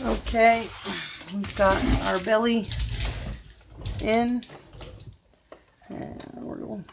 Okay, we've got our belly in, and we're going.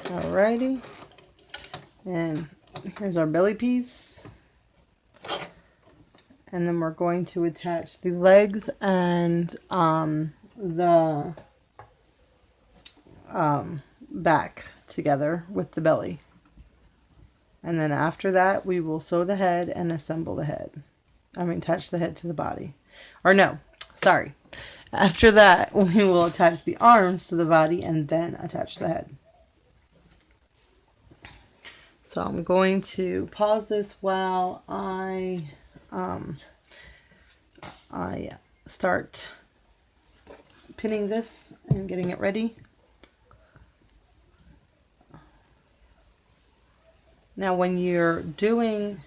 Alrighty, and here's our belly piece, and then we're going to attach the legs and the back together with the belly, and then after that we will sew the head and assemble the head. Attach the head to the body, or no, sorry. After that, we will attach the arms to the body and then attach the head. So I'm going to pause this while I start pinning this and getting it ready. Now, when you're doing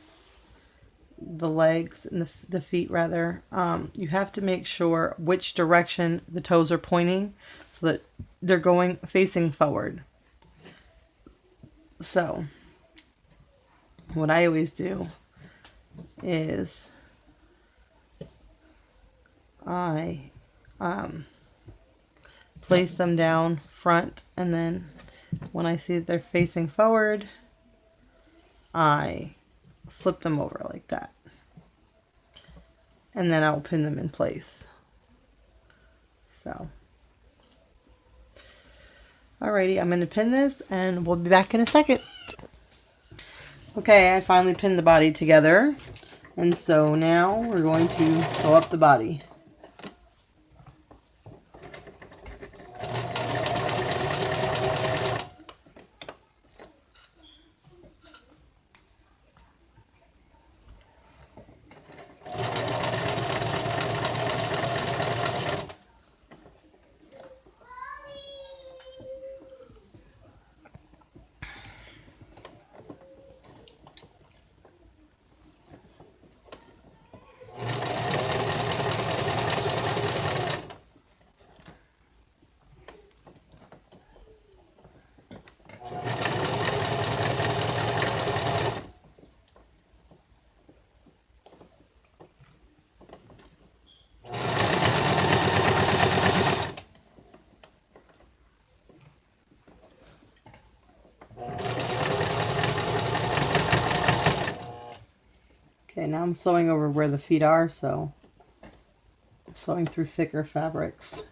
the legs and the feet rather, you have to make sure which direction the toes are pointing so that they're going facing forward. So what I always do is I place them down front, and then when I see that they're facing forward, I flip them over like that, and then I'll pin them in place. So alrighty, I'm going to pin this and we'll be back in a second. Okay, I finally pinned the body together, and so now we're going to sew up the body. Okay, now I'm sewing over where the feet are, so I'm sewing through thicker fabrics.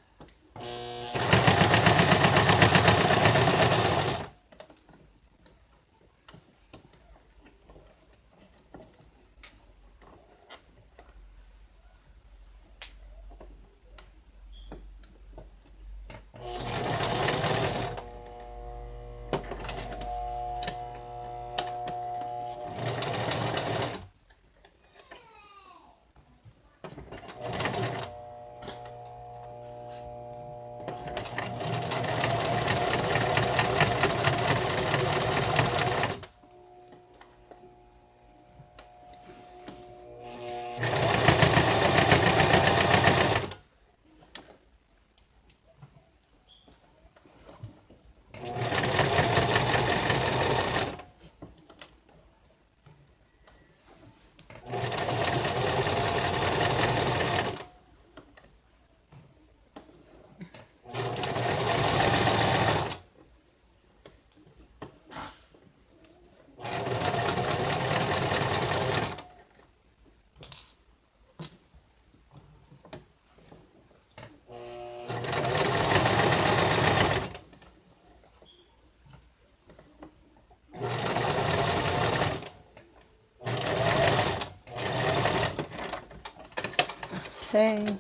Okay,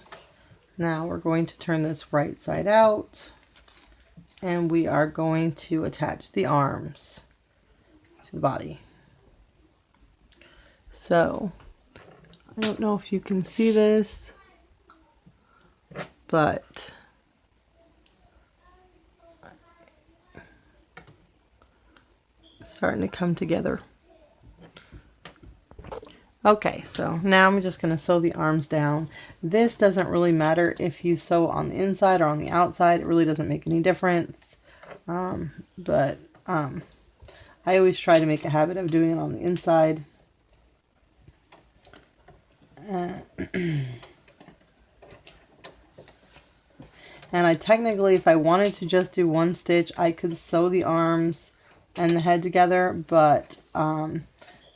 now we're going to turn this right side out, and we are going to attach the arms to the body. So, I don't know if you can see this, but it's starting to come together. Okay, so now I'm just going to sew the arms down. This doesn't really matter if you sew on the inside or on the outside. It really doesn't make any difference. But I always try to make a habit of doing it on the inside. And I technically, if I wanted to just do one stitch, I could sew the arms and the head together, but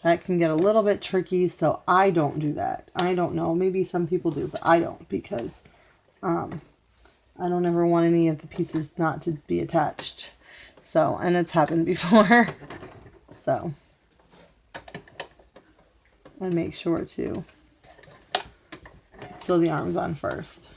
that can get a little bit tricky, so I don't do that. I don't know. Maybe some people do, but I don't, because I don't ever want any of the pieces not to be attached. So, and it's happened before. So, I make sure to sew the arms on first.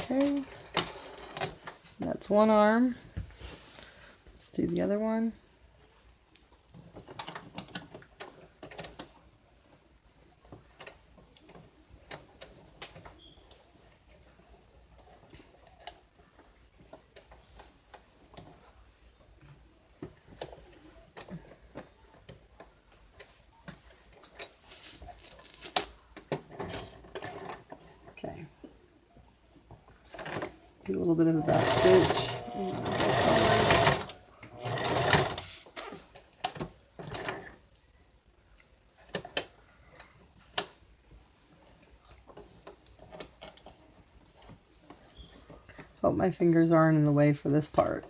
Okay, that's one arm. Let's do the other one. Okay. Let's do a little bit of a back stitch. Hope my fingers aren't in the way for this part.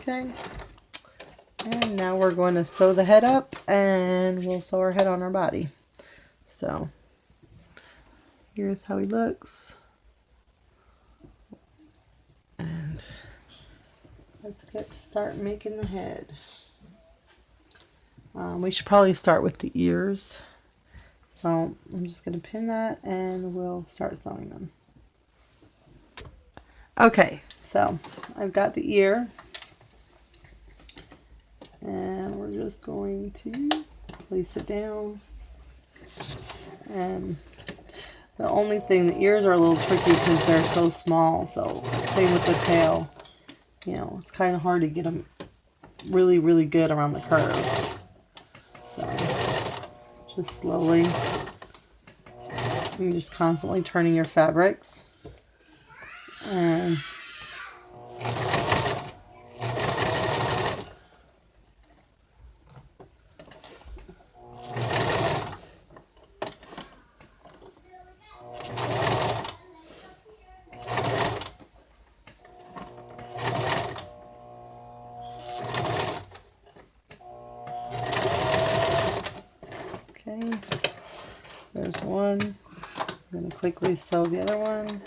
Okay, and now we're going to sew the head up, and we'll sew our head on our body. So here's how he looks, and let's get to start making the head. We should probably start with the ears, so I'm just going to pin that and we'll start sewing them. Okay, so I've got the ear, and we're just going to place it down. And the only thing, the ears are a little tricky because they're so small, so same with the tail. You know, it's kind of hard to get them really, really good around the curve. So just slowly, you're just constantly turning your fabrics. And okay, there's one. I'm going to quickly sew the other one.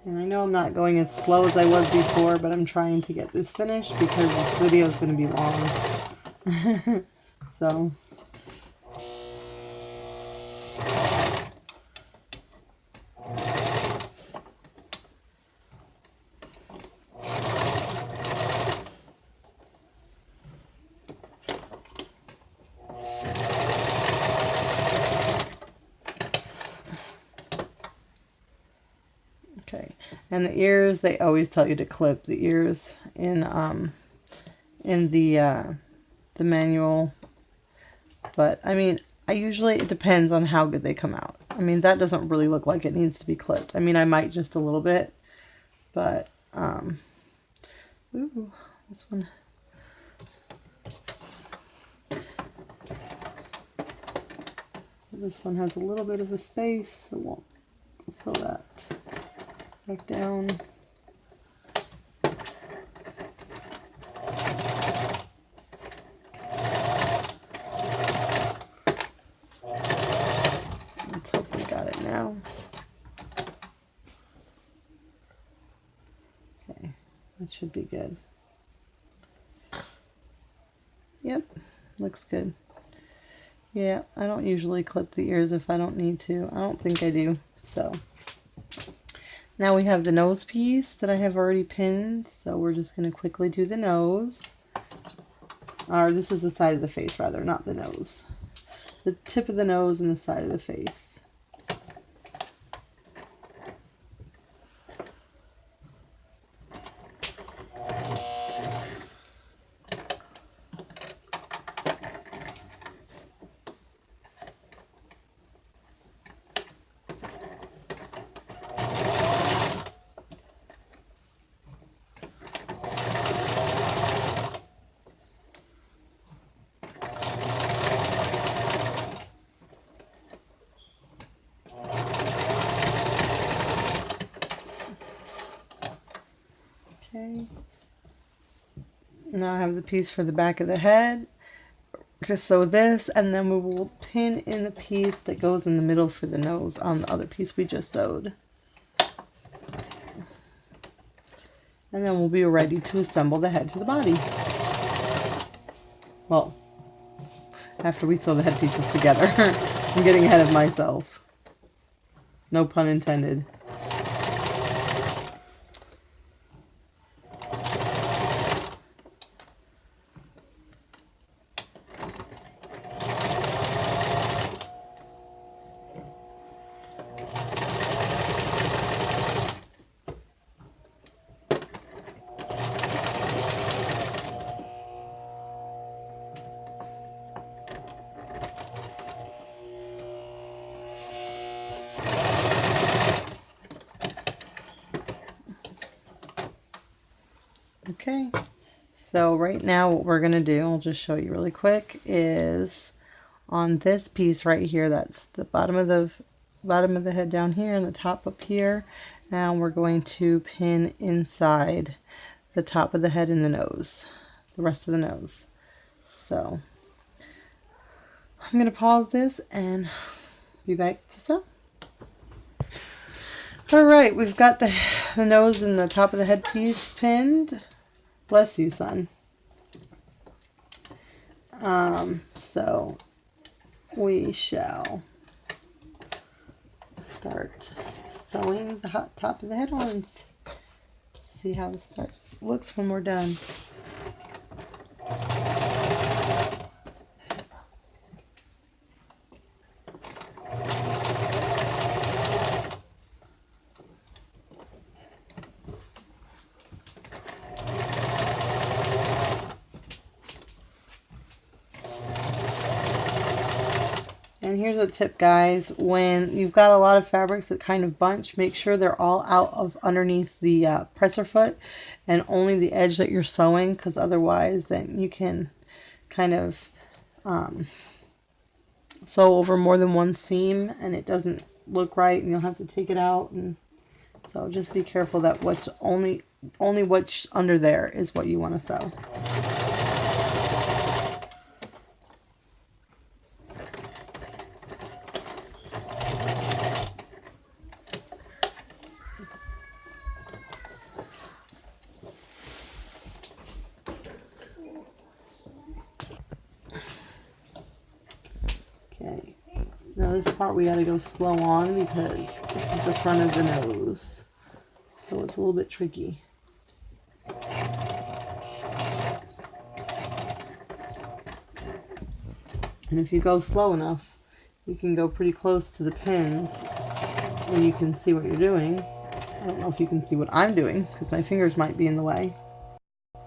And I know I'm not going as slow as I was before, but I'm trying to get this finished because this video is going to be long. So, Okay, and the ears, they always tell you to clip the ears in the manual. But I mean, it depends on how good they come out. I mean, that doesn't really look like it needs to be clipped. I mean, I might just a little bit, but ooh, this one. This one has a little bit of a space, so we'll sew that back down. Let's hope we got it now. Okay, that should be good. Yep, looks good. Yeah, I don't usually clip the ears if I don't need to. I don't think I do. So now we have the nose piece that I have already pinned. So we're just going to quickly do the nose. Or this is the side of the face rather, not the nose. The tip of the nose and the side of the face. Okay. Now I have the piece for the back of the head. Just sew this, and then we will pin in the piece that goes in the middle for the nose on the other piece we just sewed. And then we'll be ready to assemble the head to the body. Well, after we sew the head pieces together. I'm getting ahead of myself. No pun intended. Okay, so right now what we're going to do, I'll just show you really quick, is on this piece right here, that's the bottom of the head down here and the top up here, and we're going to pin inside the top of the head and the nose, the rest of the nose. So I'm going to pause this and be back to sew. Alright, we've got the nose and the top of the head piece pinned. Bless you, son. So we shall start sewing the top of the head on. See how this looks when we're done. And here's a tip, guys. When you've got a lot of fabrics that kind of bunch, make sure they're all out of underneath the presser foot and only the edge that you're sewing, because otherwise then you can kind of sew over more than one seam and it doesn't look right and you'll have to take it out. And so just be careful that what's only what's under there is what you want to sew. Okay, now this part we got to go slow on because this is the front of the nose, so it's a little bit tricky. And if you go slow enough, you can go pretty close to the pins where you can see what you're doing, I don't know if you can see what I'm doing because my fingers might be in the way.